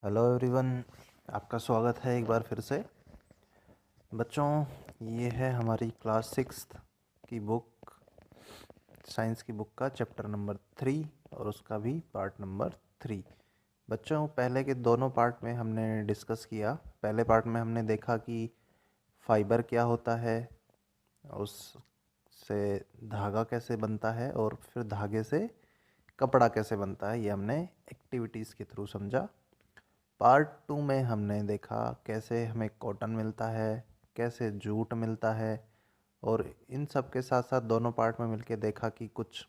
Hello everyone, आपका स्वागत है एक बार फिर से। बच्चों, ये है हमारी क्लास 6 की बुक, साइंस की बुक का चैप्टर नंबर 3 और उसका भी पार्ट नंबर 3। बच्चों, पहले के दोनों पार्ट में हमने डिस्कस किया। पहले पार्ट में हमने देखा कि फाइबर क्या होता है, उससे धागा कैसे बनता है और फिर धागे से कपड़ा कैसे बनता है। ये हमने एक्टिविटीज़ के थ्रू समझा। पार्ट 2 में हमने देखा कैसे हमें कॉटन मिलता है, कैसे जूट मिलता है, और इन सब के साथ साथ दोनों पार्ट में मिलके देखा कि कुछ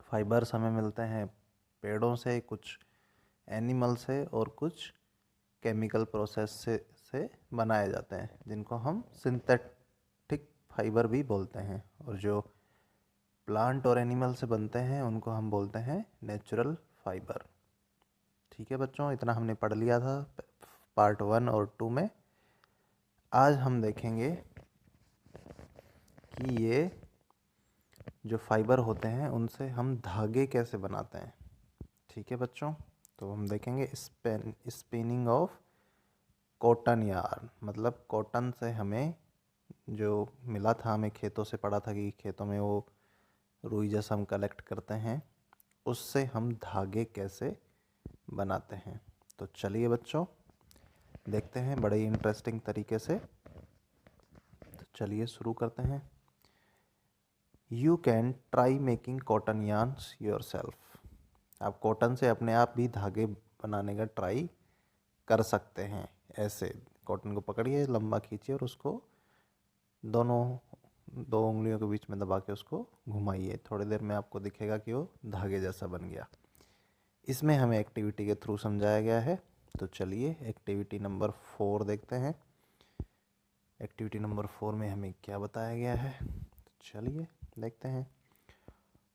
फाइबर्स हमें मिलते हैं पेड़ों से, कुछ एनिमल से, और कुछ केमिकल प्रोसेस से बनाए जाते हैं, जिनको हम सिंथेटिक फाइबर भी बोलते हैं। और जो प्लांट और एनिमल से बनते हैं उनको हम बोलते हैं नेचुरल फाइबर। ठीक है बच्चों, इतना हमने पढ़ लिया था पार्ट 1 और 2 में। आज हम देखेंगे कि ये जो फाइबर होते हैं उनसे हम धागे कैसे बनाते हैं। ठीक है बच्चों, तो हम देखेंगे स्पिनिंग ऑफ कॉटन यार्न। मतलब कॉटन से हमें जो मिला था, हमें खेतों से पढ़ा था कि खेतों में वो रुई जैसा हम कलेक्ट करते हैं, उससे हम धागे कैसे बनाते हैं। तो चलिए बच्चों, देखते हैं बड़े ही इंटरेस्टिंग तरीके से। तो चलिए शुरू करते हैं। You can try making cotton yarns your self. आप कॉटन से अपने आप भी धागे बनाने का ट्राई कर सकते हैं। ऐसे कॉटन को पकड़िए, लंबा खींचिए और उसको दोनों दो उंगलियों के बीच में दबा के उसको घुमाइए। थोड़ी देर में आपको दिखेगा कि वो धागे जैसा बन गया। इसमें हमें एक्टिविटी के थ्रू समझाया गया है। तो चलिए एक्टिविटी नंबर 4 देखते हैं। एक्टिविटी नंबर 4 में हमें क्या बताया गया है, तो चलिए देखते हैं।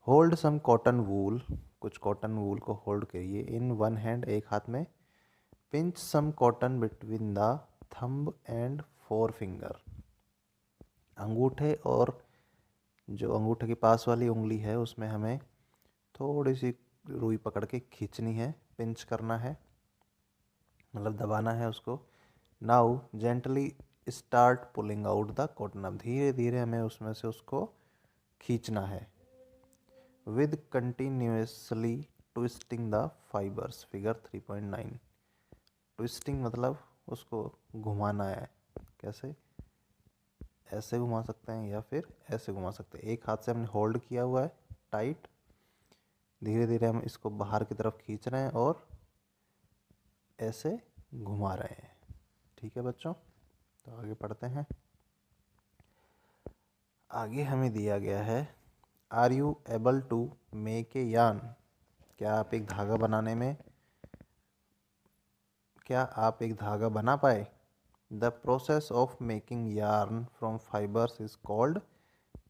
Hold some cotton wool. कुछ कॉटन वूल को होल्ड करिए इन वन हैंड, एक हाथ में। Pinch some cotton between the thumb and four finger. अंगूठे और जो अंगूठे के पास वाली उंगली है उसमें हमें थोड़ी सी रुई पकड़ के खींचनी है, पिंच करना है, मतलब दबाना है उसको। Now gently start pulling out the cotton. अब धीरे धीरे हमें उसमें से उसको खींचना है। With continuously twisting the fibres, figure 3.9। Twisting मतलब उसको घुमाना है। कैसे? ऐसे घुमा सकते हैं या फिर ऐसे घुमा सकते हैं। एक हाथ से हमने होल्ड किया हुआ है टाइट, धीरे धीरे हम इसको बाहर की तरफ खींच रहे हैं और ऐसे घुमा रहे हैं। ठीक है बच्चों, तो आगे पढ़ते हैं। आगे हमें दिया गया है, are you able to make a yarn. क्या आप एक धागा बनाने में, क्या आप एक धागा बना पाए? The process of making yarn from fibres is called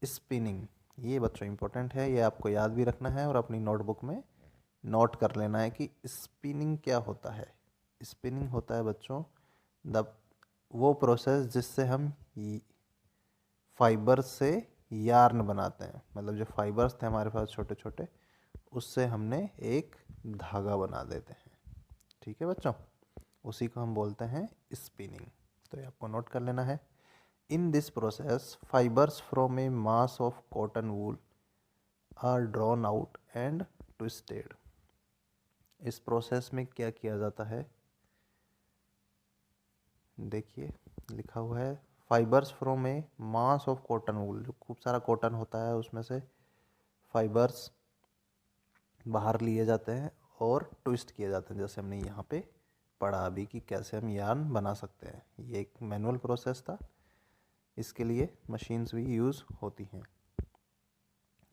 spinning. ये बच्चों इंपॉर्टेंट है, ये आपको याद भी रखना है और अपनी नोटबुक में नोट कर लेना है कि स्पिनिंग क्या होता है। स्पिनिंग होता है बच्चों द वो प्रोसेस जिससे हम फाइबर्स से यार्न बनाते हैं। मतलब जो फाइबर्स थे हमारे पास छोटे छोटे, उससे हमने एक धागा बना देते हैं। ठीक है बच्चों, उसी को हम बोलते हैं स्पिनिंग। तो ये आपको नोट कर लेना है। In this process fibres from a mass of cotton wool are drawn out and twisted. इस प्रोसेस में क्या किया जाता है, देखिए लिखा हुआ है, fibres from a mass of cotton wool. जो खूब सारा कॉटन होता है उसमें से फाइबर्स बाहर लिए जाते हैं और ट्विस्ट किए जाते हैं, जैसे हमने यहाँ पे पढ़ा अभी कि कैसे हम यार्न बना सकते हैं। ये एक मैनुअल प्रोसेस था, इसके लिए मशीन्स भी यूज़ होती हैं।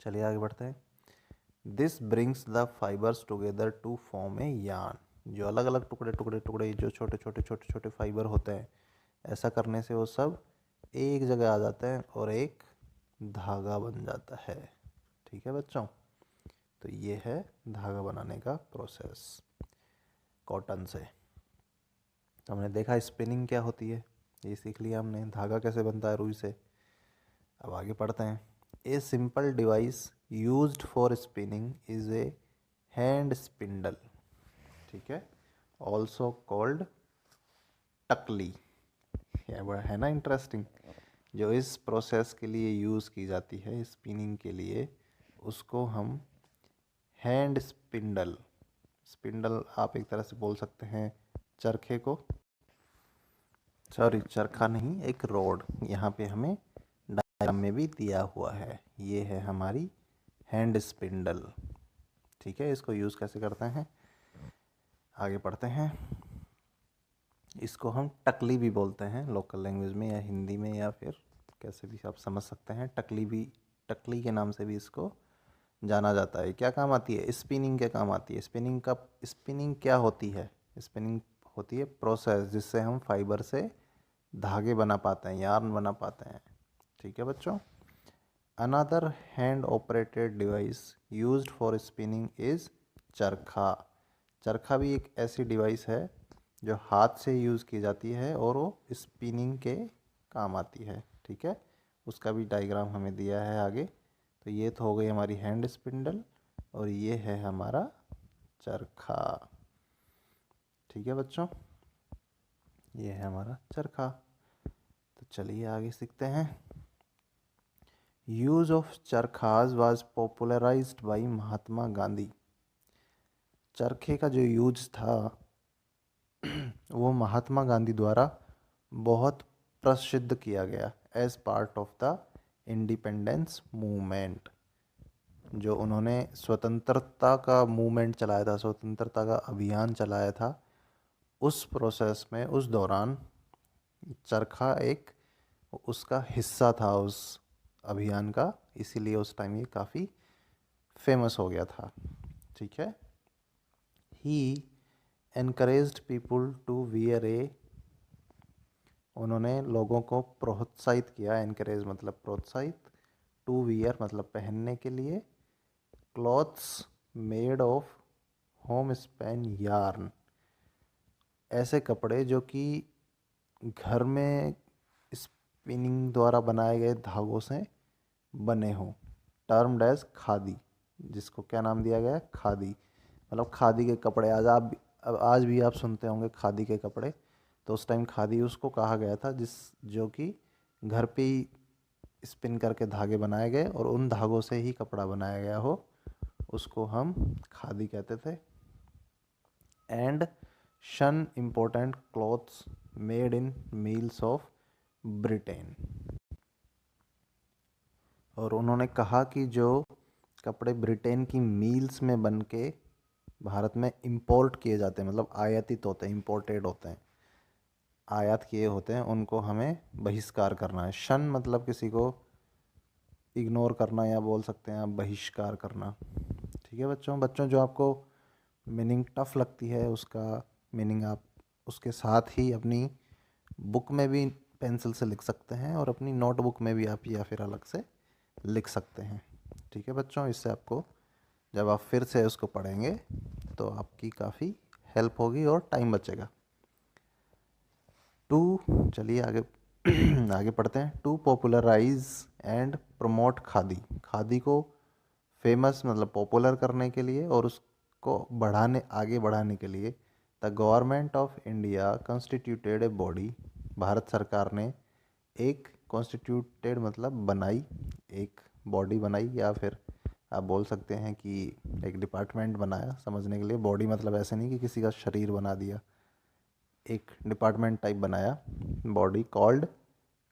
चलिए आगे बढ़ते हैं। This brings the fibres together to form a yarn. जो अलग अलग टुकड़े टुकड़े टुकड़े जो छोटे छोटे छोटे छोटे फाइबर होते हैं, ऐसा करने से वो सब एक जगह आ जाते हैं और एक धागा बन जाता है। ठीक है बच्चों, तो ये है धागा बनाने का प्रोसेस कॉटन से। तो हमने देखा स्पिनिंग क्या होती है, ये सीख लिया हमने, धागा कैसे बनता है रुई से। अब आगे पढ़ते हैं। A simple device used for spinning is a hand spindle. ठीक है, ऑल्सो कॉल्ड टकली। यह बड़ा है ना इंटरेस्टिंग। जो इस प्रोसेस के लिए यूज़ की जाती है स्पिनिंग के लिए, उसको हम हैंड स्पिंडल, स्पिंडल आप एक तरह से बोल सकते हैं चरखे को, सॉरी चरखा नहीं, एक रोड यहाँ पे हमें डायग्राम में भी दिया हुआ है। ये है हमारी हैंड स्पिंडल। ठीक है, इसको यूज़ कैसे करते हैं आगे पढ़ते हैं। इसको हम टकली भी बोलते हैं लोकल लैंग्वेज में, या हिंदी में, या फिर कैसे भी आप समझ सकते हैं। टकली भी, टकली के नाम से भी इसको जाना जाता है। क्या काम आती है? स्पिनिंग के काम आती है। स्पिनिंग क्या होती है? स्पिनिंग होती है प्रोसेस जिससे हम फाइबर से धागे बना पाते हैं, यार्न बना पाते हैं। ठीक है बच्चों। Another hand operated device used for spinning is चरखा। चरखा भी एक ऐसी डिवाइस है जो हाथ से यूज़ की जाती है और वो स्पिनिंग के काम आती है। ठीक है, उसका भी डायग्राम हमें दिया है आगे। तो ये तो हो गई हमारी हैंड स्पिंडल, और ये है हमारा चरखा। ठीक है बच्चों, ये है हमारा चरखा। तो चलिए आगे सीखते हैं। Use of charkhas was popularised by Mahatma Gandhi. चरखे का जो यूज था वो महात्मा गांधी द्वारा बहुत प्रसिद्ध किया गया as part of the independence movement. जो उन्होंने स्वतंत्रता का मूवमेंट चलाया था, स्वतंत्रता का अभियान चलाया था, उस प्रोसेस में, उस दौरान चरखा एक उसका हिस्सा था उस अभियान का, इसीलिए उस टाइम ये काफ़ी फेमस हो गया था। ठीक है। ही एनकरेज्ड पीपुल टू वियर ए, उन्होंने लोगों को प्रोत्साहित किया, एनकरेज मतलब प्रोत्साहित, टू वियर मतलब पहनने के लिए, clothes made of home Spain yarn, ऐसे कपड़े जो कि घर में स्पिनिंग द्वारा बनाए गए धागों से बने हों, टर्म्ड एज खादी, जिसको क्या नाम दिया गया है? खादी। मतलब खादी के कपड़े, आज भी आप सुनते होंगे खादी के कपड़े। तो उस टाइम खादी उसको कहा गया था जो कि घर पे ही स्पिन करके धागे बनाए गए और उन धागों से ही कपड़ा बनाया गया हो, उसको हम खादी कहते थे। एंड शन important clothes made in mills of Britain. और उन्होंने कहा कि जो कपड़े ब्रिटेन की मील्स में बन के भारत में इंपोर्ट किए जाते हैं, मतलब आयातित होते हैं, इंपोर्टेड होते हैं, आयात किए होते हैं, उनको हमें बहिष्कार करना है। शन मतलब किसी को इग्नोर करना, या बोल सकते हैं आप बहिष्कार करना। ठीक है बच्चों। बच्चों जो आपको मीनिंग टफ लगती है उसका मीनिंग आप उसके साथ ही अपनी बुक में भी पेंसिल से लिख सकते हैं, और अपनी नोटबुक में भी आप या फिर अलग से लिख सकते हैं। ठीक है बच्चों, इससे आपको जब आप फिर से उसको पढ़ेंगे तो आपकी काफ़ी हेल्प होगी और टाइम बचेगा। चलिए आगे आगे पढ़ते हैं। To popularise and promote khadi. Khadi को फेमस मतलब पॉपुलर करने के लिए और उसको आगे बढ़ाने के लिए the government of India constituted a body, Bharat सरकार ने एक कॉन्स्टिट्यूटेड मतलब बनाई, एक बॉडी बनाई, या फिर आप बोल सकते हैं कि एक डिपार्टमेंट बनाया। समझने के लिए बॉडी मतलब ऐसे नहीं कि किसी का शरीर बना दिया, एक डिपार्टमेंट टाइप बनाया, body called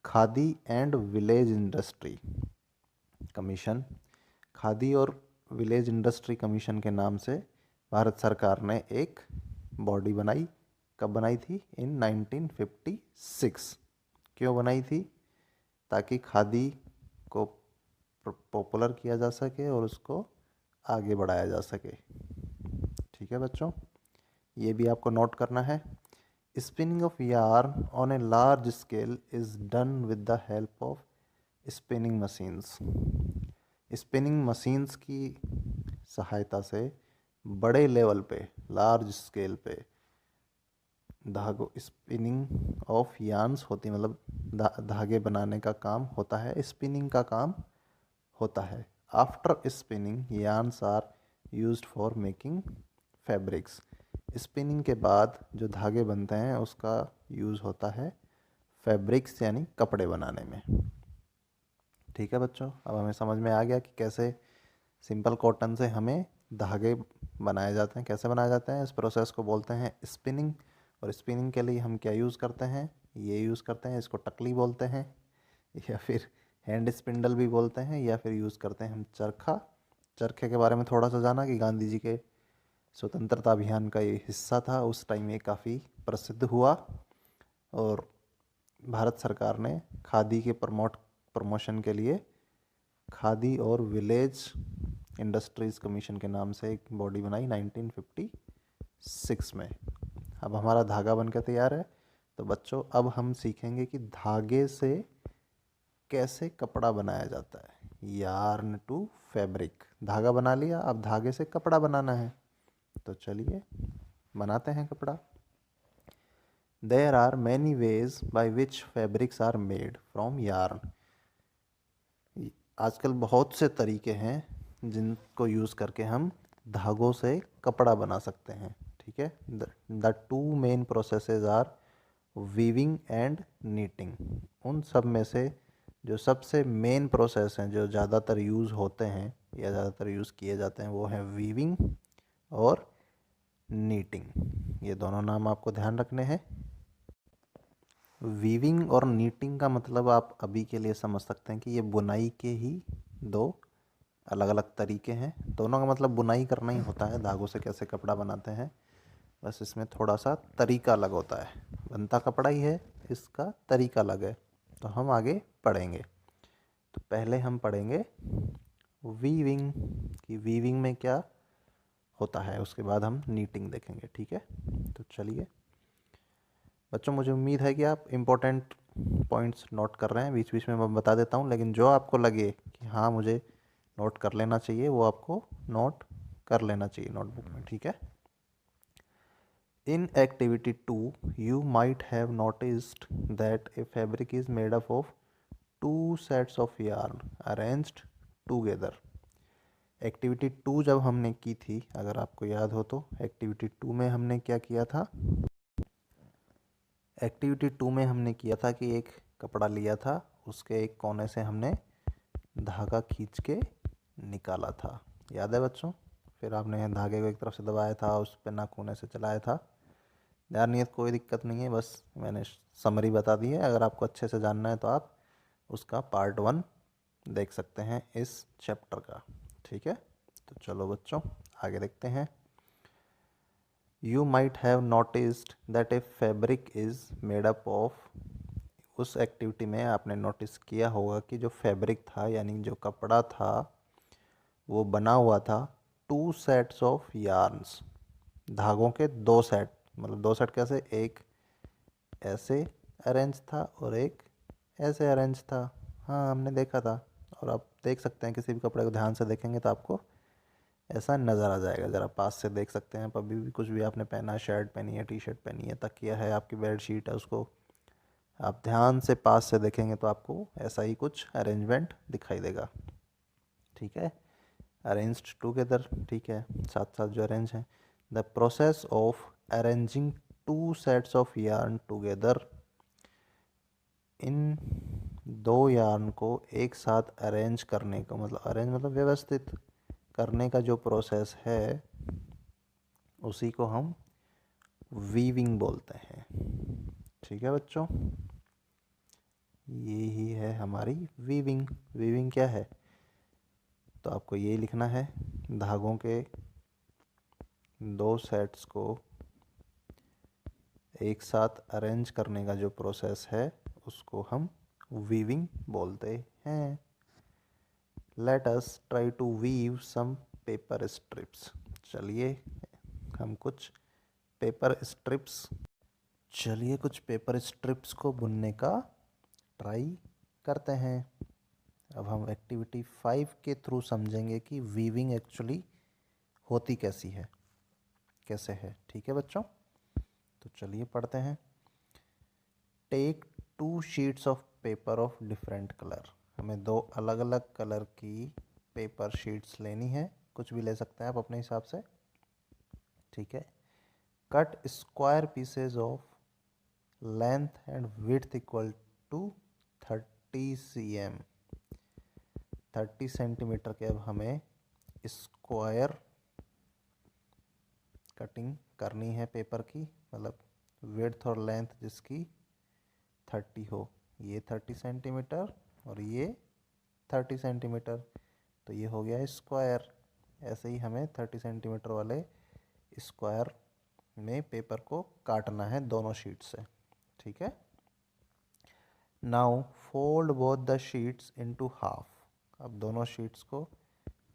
khadi and village industry commission. Khadi और विलेज इंडस्ट्री कमीशन के नाम से भारत सरकार ने एक बॉडी बनाई। कब बनाई थी? इन 1956। क्यों बनाई थी? ताकि खादी को पॉपुलर किया जा सके और उसको आगे बढ़ाया जा सके। ठीक है बच्चों, ये भी आपको नोट करना है। Spinning of yarn on a large scale is done with the help of spinning machines. Spinning machines की सहायता से बड़े लेवल पे, लार्ज स्केल पे धागों स्पिनिंग ऑफ यार्न्स होती, मतलब धागे बनाने का काम होता है, स्पिनिंग का काम होता है। After spinning yarns are used for making fabrics. Spinning के बाद जो धागे बनते हैं उसका यूज़ होता है फैब्रिक्स यानी कपड़े बनाने में। ठीक है बच्चों, अब हमें समझ में आ गया कि कैसे सिंपल कॉटन से हमें धागे बनाए जाते हैं। कैसे बनाए जाते हैं, इस प्रोसेस को बोलते हैं स्पिनिंग। और स्पिनिंग के लिए हम क्या यूज़ करते हैं, ये यूज़ करते हैं, इसको टकली बोलते हैं या फिर हैंड स्पिंडल भी बोलते हैं, या फिर यूज़ करते हैं हम चरखा। चरखे के बारे में थोड़ा सा जाना कि गांधी जी के स्वतंत्रता अभियान का ये हिस्सा था, उस टाइम ये काफ़ी प्रसिद्ध हुआ। और भारत सरकार ने खादी के प्रमोशन के लिए खादी और विलेज इंडस्ट्रीज़ कमीशन के नाम से एक बॉडी बनाई 1956 में। अब हमारा धागा बनकर तैयार है। तो बच्चों अब हम सीखेंगे कि धागे से कैसे कपड़ा बनाया जाता है। यार्न टू फैब्रिक, धागा बना लिया, अब धागे से कपड़ा बनाना है। तो चलिए बनाते हैं कपड़ा। There are many ways by which fabrics are made from yarn. आजकल बहुत से तरीके हैं जिनको यूज़ करके हम धागों से कपड़ा बना सकते हैं। ठीक है, the two main processes are weaving and knitting. उन सब में से जो सबसे मेन प्रोसेस हैं, जो ज़्यादातर यूज़ होते हैं या ज़्यादातर यूज़ किए जाते हैं, वो हैं वीविंग और नीटिंग। ये दोनों नाम आपको ध्यान रखने हैं। वीविंग और नीटिंग का मतलब आप अभी के लिए समझ सकते हैं कि ये बुनाई के ही दो अलग अलग तरीके हैं। दोनों का मतलब बुनाई करना ही होता है, धागों से कैसे कपड़ा बनाते हैं, बस इसमें थोड़ा सा तरीका अलग होता है। बनता कपड़ा ही है, इसका तरीका अलग है। तो हम आगे पढ़ेंगे। तो पहले हम पढ़ेंगे वीविंग कि वीविंग में क्या होता है, उसके बाद हम नीटिंग देखेंगे। ठीक है, तो चलिए बच्चों, मुझे उम्मीद है कि आप इम्पोर्टेंट पॉइंट्स नोट कर रहे हैं। बीच बीच में मैं बता देता हूँ, लेकिन जो आपको लगे कि हाँ मुझे नोट कर लेना चाहिए, वो आपको नोट कर लेना चाहिए नोटबुक में। ठीक है। In activity 2 you might have noticed that a fabric is made up of two sets of yarn arranged together. Activity 2 जब हमने की थी, अगर आपको याद हो तो, एक्टिविटी 2 में हमने क्या किया था, एक्टिविटी 2 में हमने किया था कि एक कपड़ा लिया था, उसके एक कोने से हमने धागा खींच के निकाला था। याद है बच्चों? फिर आपने धागे को एक तरफ से दबाया था, उस पर नाखूने से चलाया था। ध्यान नहीं है, कोई दिक्कत नहीं है, बस मैंने समरी बता दी है। अगर आपको अच्छे से जानना है तो आप उसका पार्ट 1 देख सकते हैं इस चैप्टर का। ठीक है, तो चलो बच्चों आगे देखते हैं। You might have noticed that a fabric is made up of, उस एक्टिविटी में आपने नोटिस किया होगा कि जो फैब्रिक था यानी जो कपड़ा था वो बना हुआ था टू सेट्स ऑफ यार्न्स, धागों के दो सेट। मतलब दो सेट कैसे, एक ऐसे अरेंज था और एक ऐसे अरेंज था। हाँ हमने देखा था, और आप देख सकते हैं, किसी भी कपड़े को ध्यान से देखेंगे तो आपको ऐसा नज़र आ जाएगा। ज़रा पास से देख सकते हैं आप, अभी भी कुछ भी आपने पहना, शर्ट पहनी है, टी शर्ट पहनी है, तकिया है, आपकी बेड शीट है, उसको आप ध्यान से पास से देखेंगे तो आपको ऐसा ही कुछ अरेंजमेंट दिखाई देगा। ठीक है, अरेंज्ड टुगेदर। ठीक है, साथ साथ जो अरेंज है। The process of arranging two sets of yarn together, इन दो यार्न को एक साथ अरेंज करने का मतलब, अरेंज मतलब व्यवस्थित करने का जो प्रोसेस है उसी को हम वीविंग बोलते हैं। ठीक है बच्चों, ये ही है हमारी वीविंग। वीविंग क्या है, तो आपको ये लिखना है, धागों के दो सेट्स को एक साथ अरेंज करने का जो प्रोसेस है उसको हम वीविंग बोलते हैं। Let us try to weave some paper strips. चलिए हम कुछ पेपर स्ट्रिप्स को बुनने का ट्राई करते हैं। अब हम एक्टिविटी 5 के थ्रू समझेंगे कि वीविंग एक्चुअली होती कैसे है। ठीक है बच्चों, तो चलिए पढ़ते हैं। Take 2 sheets of paper of different colour. हमें दो अलग अलग कलर की पेपर शीट्स लेनी है, कुछ भी ले सकते हैं आप अपने हिसाब से। ठीक है, cut square pieces of length and width equal to 30 cm। 30 centimetre के अब हमें स्क्वायर कटिंग करनी है पेपर की, मतलब विड्थ और लेंथ जिसकी 30 हो। ये 30 सेंटीमीटर और ये 30 सेंटीमीटर, तो ये हो गया स्क्वायर। ऐसे ही हमें 30 सेंटीमीटर वाले स्क्वायर में पेपर को काटना है दोनों शीट से, ठीक है। Now fold both the sheets into half. अब दोनों शीट्स को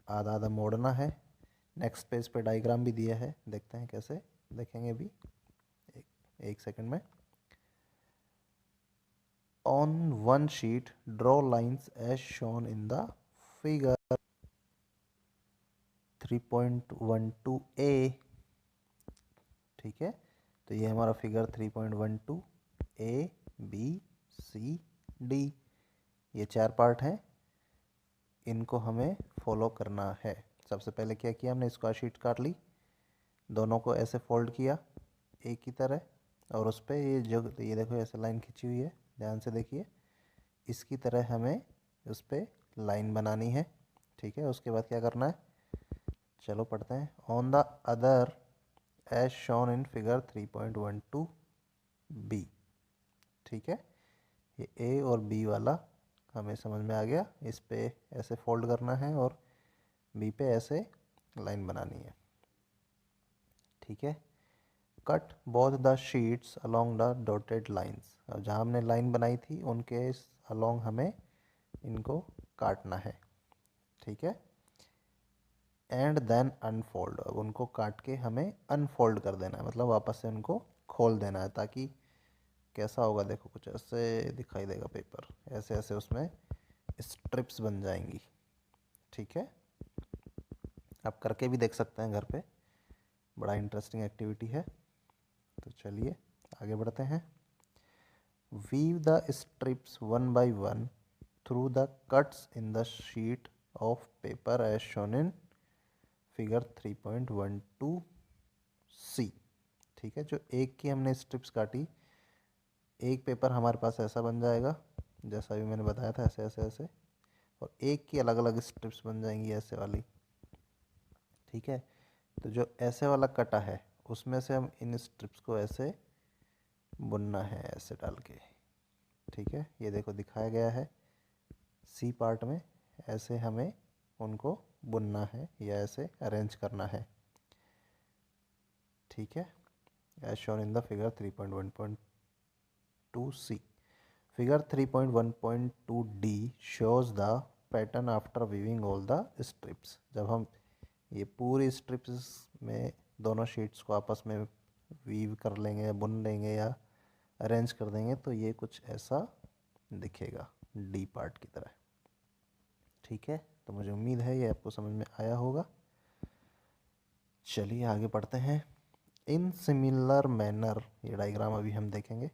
आधा आधा मोड़ना है। नेक्स्ट पेज पे डायग्राम भी दिया है, देखते हैं कैसे देखेंगे अभी एक सेकंड में। On one sheet draw lines as shown in the figure 3.12a, ठीक है। तो ये हमारा figure 3.12 A B C D, ये 4 पार्ट हैं, इनको हमें फॉलो करना है। सबसे पहले क्या किया हमने, स्क्वायर शीट काट ली, दोनों को ऐसे फोल्ड किया एक की तरह, और उस पर ये देखो ऐसे लाइन खींची हुई है, ध्यान से देखिए, इसकी तरह हमें उस पर लाइन बनानी है, ठीक है। उसके बाद क्या करना है, चलो पढ़ते हैं। On the other as shown in figure 3.12 B, ठीक है। ये ए और बी वाला हमें समझ में आ गया, इस पे ऐसे फोल्ड करना है और बी पे ऐसे लाइन बनानी है, ठीक है। Cut both the sheets along the dotted lines. अब जहाँ हमने लाइन बनाई थी उनके अलोंग हमें इनको काटना है, ठीक है। एंड देन अनफोल्ड, अब उनको काट के हमें अनफोल्ड कर देना है, मतलब वापस से उनको खोल देना है, ताकि कैसा होगा देखो, कुछ ऐसे दिखाई देगा पेपर, ऐसे ऐसे उसमें स्ट्रिप्स बन जाएंगी, ठीक है। आप करके भी देख सकते हैं घर पे, बड़ा इंटरेस्टिंग एक्टिविटी है। तो चलिए आगे बढ़ते हैं। Weave the strips one by one through the cuts in the sheet of paper as shown in figure 3.12 C, ठीक है। जो एक की हमने स्ट्रिप्स काटी, एक पेपर हमारे पास ऐसा बन जाएगा जैसा भी मैंने बताया था, ऐसे ऐसे ऐसे, और एक की अलग अलग स्ट्रिप्स बन जाएंगी ऐसे वाली, ठीक है। तो जो ऐसे वाला कटा है उसमें से हम इन स्ट्रिप्स को ऐसे बुनना है, ऐसे डाल के, ठीक है। ये देखो दिखाया गया है सी पार्ट में, ऐसे हमें उनको बुनना है या ऐसे अरेंज करना है, ठीक है। As shown in the figure 3.1.2 C। Figure 3.1.2 D shows the pattern after weaving all the strips। जब हम ये पूरी स्ट्रिप्स में दोनों शीट्स को आपस में वीव कर लेंगे, बुन लेंगे या अरेंज कर देंगे, तो ये कुछ ऐसा दिखेगा डी पार्ट की तरह, ठीक है। तो मुझे उम्मीद है ये आपको समझ में आया होगा। चलिए आगे पढ़ते हैं। इन सिमिलर मैनर, ये डायग्राम अभी हम देखेंगे।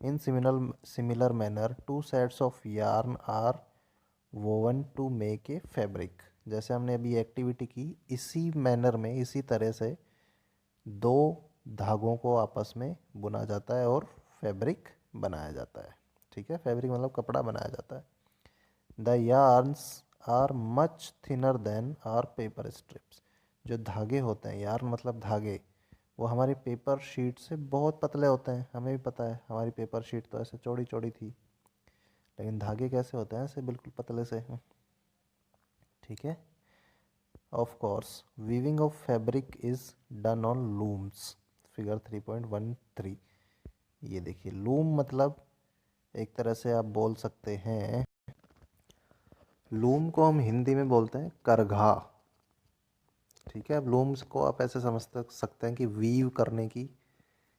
In similar manner two sets of yarn are woven to make a fabric. जैसे हमने अभी एक्टिविटी की, इसी मैनर में, इसी तरह से दो धागों को आपस में बुना जाता है और फैब्रिक बनाया जाता है, ठीक है। फैब्रिक मतलब कपड़ा बनाया जाता है। The yarns are much thinner than are paper strips. जो धागे होते हैं, यार्न मतलब धागे, वो हमारी पेपर शीट से बहुत पतले होते हैं। हमें भी पता है, हमारी पेपर शीट तो ऐसे चौड़ी चौड़ी थी, लेकिन धागे कैसे होते हैं, ऐसे बिल्कुल पतले से, ठीक है। Of course weaving of fabric is done on looms, figure 3.13। ये देखिए, लूम मतलब एक तरह से आप बोल सकते हैं, लूम को हम हिंदी में बोलते हैं करघा, ठीक है। अब लूम्स को आप ऐसे समझ सकते हैं कि वीव करने की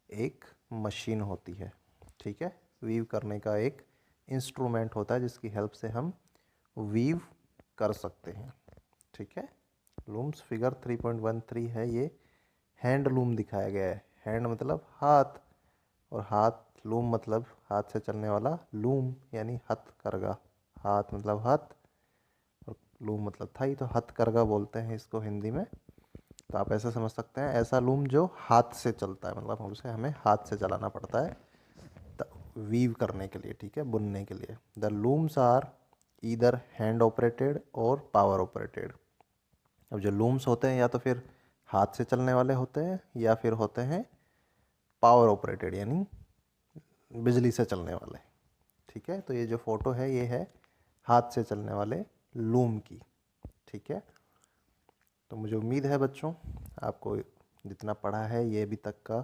एक मशीन होती है, ठीक है। वीव करने का एक इंस्ट्रूमेंट होता है जिसकी हेल्प से हम वीव कर सकते हैं, ठीक है। लूम्स फिगर 3.13 है, ये हैंड लूम दिखाया गया है। हैंड मतलब हाथ, और हाथ, लूम मतलब हाथ से चलने वाला लूम, यानी हथकरघा। हाथ मतलब हाथ और लूम मतलब थाई, तो हथकरघा बोलते हैं इसको हिंदी में। तो आप ऐसे समझ सकते हैं, ऐसा लूम जो हाथ से चलता है, मतलब उसे हमें हाथ से चलाना पड़ता है वीव करने के लिए, ठीक है, बुनने के लिए। The looms are either hand operated और पावर ऑपरेटेड। अब जो लूम्स होते हैं या तो फिर हाथ से चलने वाले होते हैं या फिर होते हैं पावर ऑपरेटेड, यानी बिजली से चलने वाले, ठीक है। तो ये जो फ़ोटो है ये है हाथ से चलने वाले लूम की, ठीक है। तो मुझे उम्मीद है बच्चों आपको जितना पढ़ा है ये अभी तक का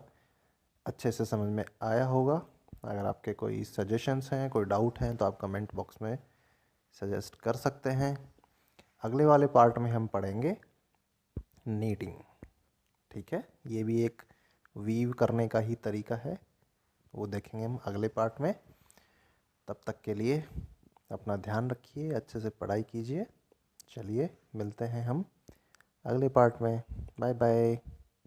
अच्छे से समझ में आया होगा। अगर आपके कोई सजेशंस हैं, कोई डाउट हैं, तो आप कमेंट बॉक्स में सजेस्ट कर सकते हैं। अगले वाले पार्ट में हम पढ़ेंगे नीटिंग, ठीक है। ये भी एक वीव करने का ही तरीका है, वो देखेंगे हम अगले पार्ट में। तब तक के लिए अपना ध्यान रखिए, अच्छे से पढ़ाई कीजिए। चलिए मिलते हैं हम अगले पार्ट में। Bye bye.